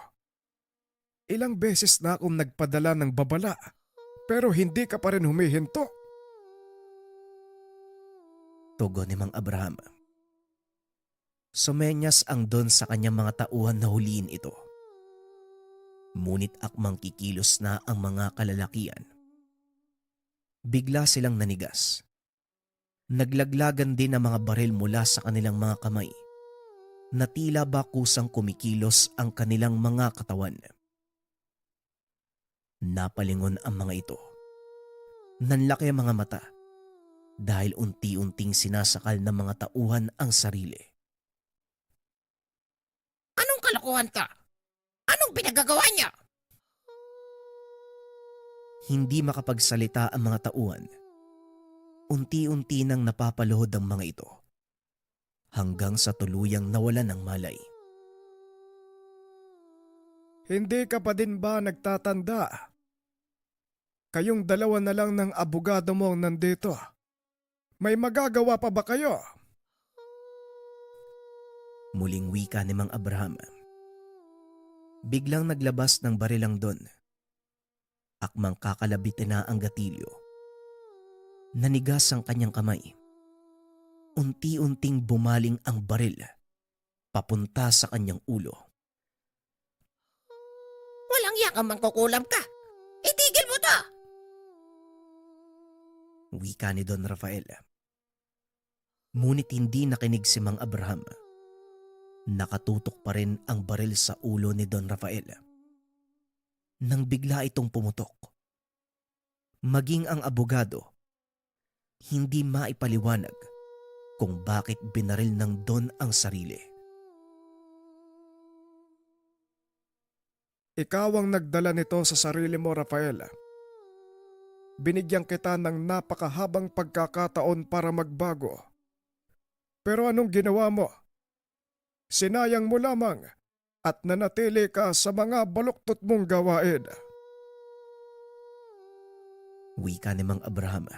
Ilang beses na akong nagpadala ng babala, pero hindi ka pa rin humihinto. Tugon ni Mang Abraham. Sumenyas ang Don sa kanyang mga tauhan na huliin ito. Ngunit akmang kikilos na ang mga kalalakian. Bigla silang nanigas. Naglaglagan din ang mga baril mula sa kanilang mga kamay na tila ba kusang kumikilos ang kanilang mga katawan. Napalingon ang mga ito. Nanlaki ang mga mata dahil unti-unting sinasakal ng mga tauhan ang sarili. Anong kalokohan to? Anong pinagagawa niya? Hindi makapagsalita ang mga tauhan. Unti-unti nang napapaluhod ang mga ito hanggang sa tuluyang nawalan ng malay. Hindi ka pa din ba nagtatanda? Kayong dalawa na lang ng abogado mo ang nandito. May magagawa pa ba kayo? Muling wika ni Mang Abraham. Biglang naglabas ng baril ang Don. Akmang kakalabitin na ang gatilyo. Nanigas ang kanyang kamay. Unti-unting bumaling ang baril papunta sa kanyang ulo. Walang yakang mangkukulam ka. Itigil mo to! Wika ni Don Rafael. Ngunit hindi nakinig si Mang Abraham. Nakatutok pa rin ang baril sa ulo ni Don Rafael. Nang bigla itong pumutok. Maging ang abogado, hindi maipaliwanag kung bakit binaril ng Don ang sarili. Ikaw ang nagdala nito sa sarili mo, Rafael. Binigyan kita ng napakahabang pagkakataon para magbago. Pero anong ginawa mo? Sinayang mo lamang at nanatili ka sa mga baluktot mong gawain. Wika ni Mang Abraham.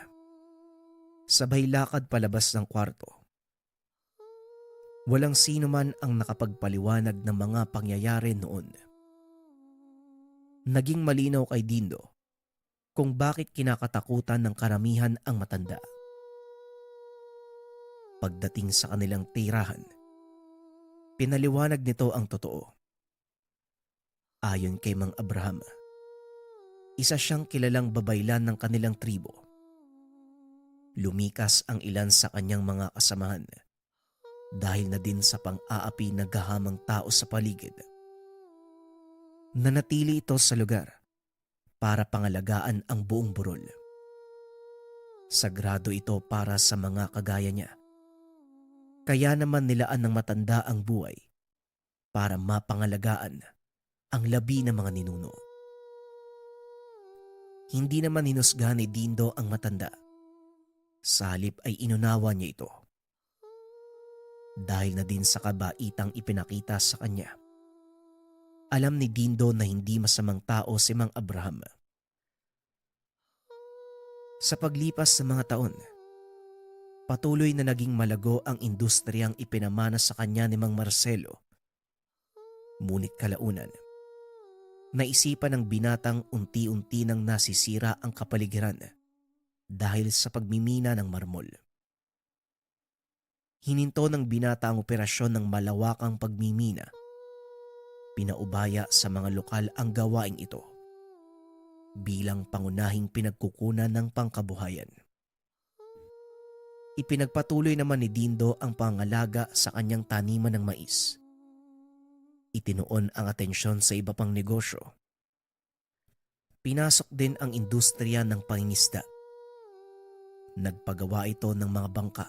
Sabay lakad palabas ng kwarto. Walang sino man ang nakapagpaliwanag ng mga pangyayari noon. Naging malinaw kay Dindo kung bakit kinakatakutan ng karamihan ang matanda. Pagdating sa kanilang tirahan, pinaliwanag nito ang totoo. Ayon kay Mang Abraham, isa siyang kilalang babaylan ng kanilang tribo. Lumikas ang ilan sa kanyang mga kasamahan dahil na din sa pang-aapi na gahamang tao sa paligid. Nanatili ito sa lugar para pangalagaan ang buong burol. Sagrado ito para sa mga kagaya niya. Kaya naman nilaan ng matanda ang buhay para mapangalagaan ang labi ng mga ninuno. Hindi naman hinusga ni Dindo ang matanda. Sa halip ay inunawa niya ito. Dahil na din sa kabaitang ipinakita sa kanya. Alam ni Dindo na hindi masamang tao si Mang Abraham. Sa paglipas ng mga taon, patuloy na naging malago ang industriyang ipinamana sa kanya ni Mang Marcelo. Ngunit kalaunan, naisipan ng binatang unti-unti nang nasisira ang kapaligiran dahil sa pagmimina ng marmol. Hininto ng binata ang operasyon ng malawakang pagmimina. Pinaubaya sa mga lokal ang gawaing ito bilang pangunahing pinagkukunan ng pangkabuhayan. Ipinagpatuloy naman ni Dindo ang pangalaga sa kanyang taniman ng mais. Itinuon ang atensyon sa iba pang negosyo. Pinasok din ang industriya ng pangingisda. Nagpagawa ito ng mga bangka.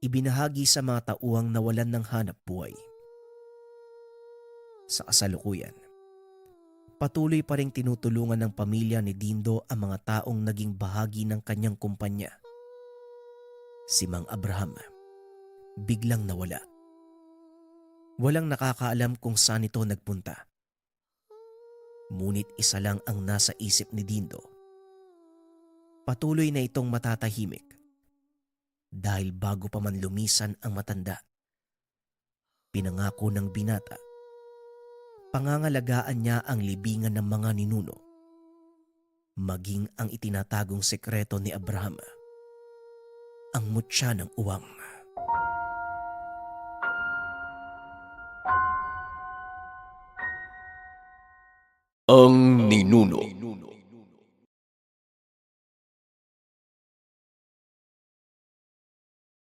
Ibinahagi sa mga tauang nawalan ng hanap buhay. Sa kasalukuyan, patuloy pa ring tinutulungan ng pamilya ni Dindo ang mga taong naging bahagi ng kanyang kumpanya. Si Mang Abraham, biglang nawala. Walang nakakaalam kung saan ito nagpunta. Ngunit isa lang ang nasa isip ni Dindo. Patuloy na itong matatahimik dahil bago pa man lumisan ang matanda, pinangako ng binata, pangangalagaan niya ang libingan ng mga ninuno, maging ang itinatagong sekreto ni Abraham, ang mutya ng uwang. Ang Ninuno.